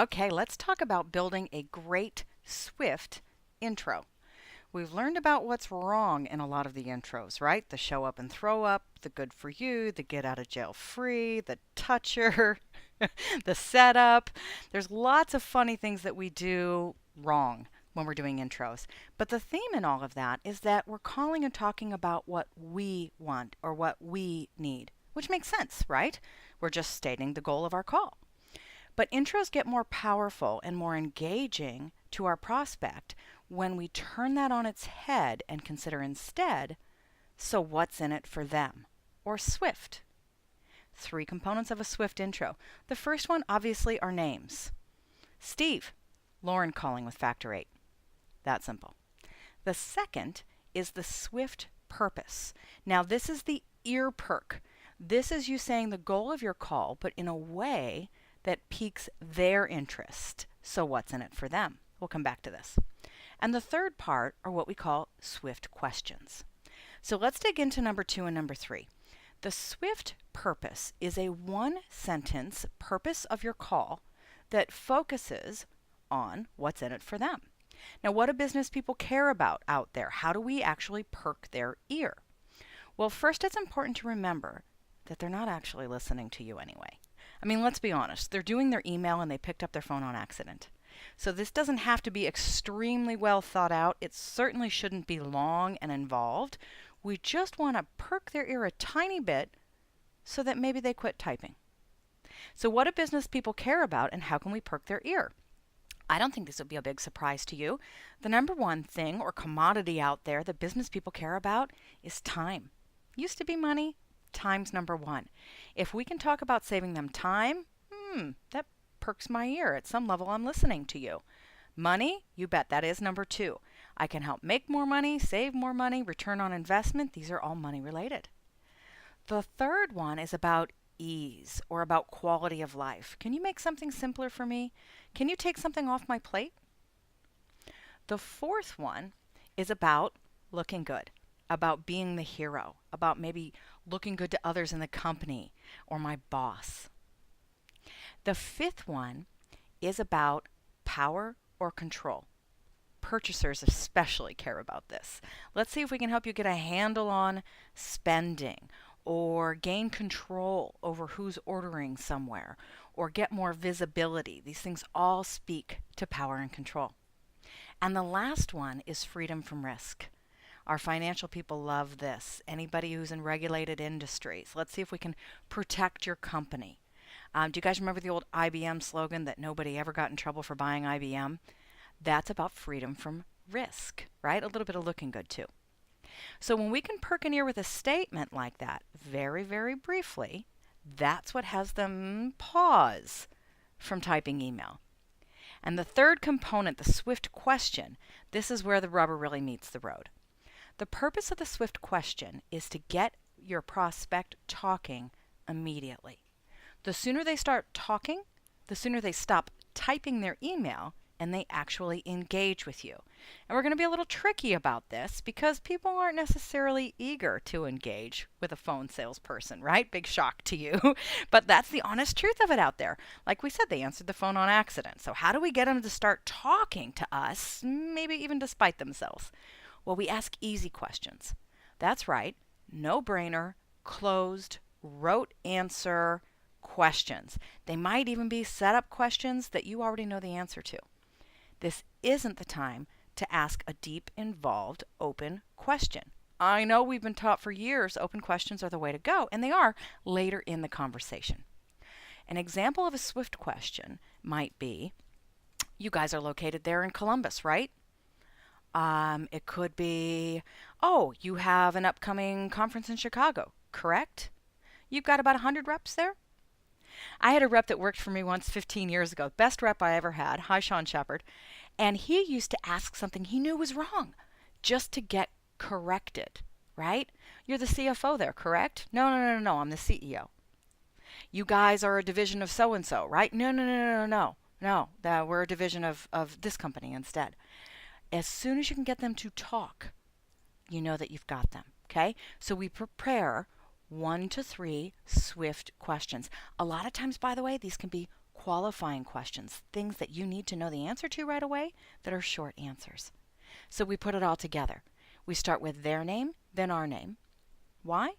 Okay, let's talk about building a great SWIFT intro. We've learned about what's wrong in a lot of the intros, right? The show up and throw up, the good for you, the get out of jail free, the toucher, the setup. There's lots of funny things that we do wrong when we're doing intros. But the theme in all of that is that we're calling and talking about what we want or what we need, which makes sense, right? We're just stating the goal of our call. But intros get more powerful and more engaging to our prospect when we turn that on its head and consider instead, so what's in it for them? Or SWIFT. Three components of a SWIFT intro. The first one, obviously, are names. Steve, Lauren calling with Factor 8. That simple. The second is the SWIFT purpose. Now, this is the ear perk. This is you saying the goal of your call, but in a way that piques their interest. So what's in it for them? We'll come back to this. And the third part are what we call SWIFT questions. So let's dig into number 2 and number 3. The SWIFT purpose is a one-sentence purpose of your call that focuses on what's in it for them. Now, what do business people care about out there? How do we actually perk their ear? Well, first, it's important to remember that they're not actually listening to you anyway. I mean, let's be honest. They're doing their email and they picked up their phone on accident. So this doesn't have to be extremely well thought out. It certainly shouldn't be long and involved. We just want to perk their ear a tiny bit so that maybe they quit typing. So what do business people care about and how can we perk their ear? I don't think this will be a big surprise to you. The number one thing or commodity out there that business people care about is time. Used to be money. Time's number one. If we can talk about saving them time, that perks my ear. At some level, I'm listening to you. Money, you bet that is number 2. I can help make more money, save more money, return on investment. These are all money related. The third one is about ease or about quality of life. Can you make something simpler for me? Can you take something off my plate? The fourth one is about looking good, about being the hero, about maybe looking good to others in the company or my boss. The fifth one is about power or control. Purchasers especially care about this. Let's see if we can help you get a handle on spending or gain control over who's ordering somewhere or get more visibility. These things all speak to power and control. And the last one is freedom from risk. Our financial people love this. Anybody who's in regulated industries. Let's see if we can protect your company. Do you guys remember the old IBM slogan that nobody ever got in trouble for buying IBM? That's about freedom from risk, right? A little bit of looking good too. So when we can perk an ear with a statement like that, very, very briefly, that's what has them pause from typing email. And the third component, the SWIFT question, this is where the rubber really meets the road. The purpose of the SWIFT question is to get your prospect talking immediately. The sooner they start talking, the sooner they stop typing their email and they actually engage with you. And we're going to be a little tricky about this because people aren't necessarily eager to engage with a phone salesperson, right? Big shock to you. But that's the honest truth of it out there. Like we said, they answered the phone on accident. So how do we get them to start talking to us, maybe even despite themselves? Well, we ask easy questions. That's right. No-brainer, closed, rote answer questions. They might even be set-up questions that you already know the answer to. This isn't the time to ask a deep, involved, open question. I know we've been taught for years open questions are the way to go, and they are later in the conversation. An example of a SWIFT question might be, you guys are located there in Columbus, right? It could be, oh, you have an upcoming conference in Chicago, correct? You've got about 100 reps there? I had a rep that worked for me once 15 years ago, best rep I ever had. Hi, Sean Shepard. And he used to ask something he knew was wrong just to get corrected, right? You're the CFO there, correct? No, I'm the CEO. You guys are a division of so-and-so, right? No, we're a division of this company instead. As soon as you can get them to talk, you know that you've got them, okay? So we prepare 1 to 3 SWIFT questions. A lot of times, by the way, these can be qualifying questions, things that you need to know the answer to right away that are short answers. So we put it all together. We start with their name, then our name. Why?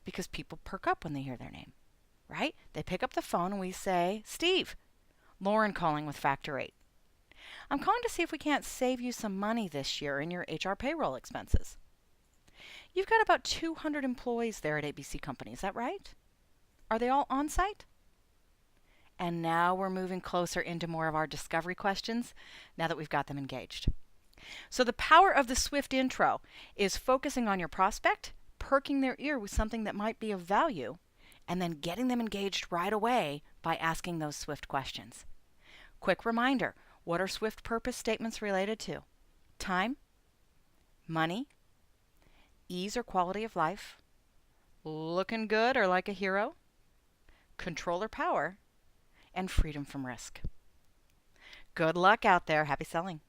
Because people perk up when they hear their name, right? They pick up the phone and we say, Steve, Lauren calling with Factor 8. I'm calling to see if we can't save you some money this year in your HR payroll expenses. You've got about 200 employees there at ABC Company, is that right? Are they all on site? And now we're moving closer into more of our discovery questions now that we've got them engaged. So the power of the SWIIFT intro is focusing on your prospect, perking their ear with something that might be of value, and then getting them engaged right away by asking those SWIIFT questions. Quick reminder, what are SWIIFT purpose statements related to? Time, money, ease or quality of life, looking good or like a hero, control or power, and freedom from risk. Good luck out there. Happy selling.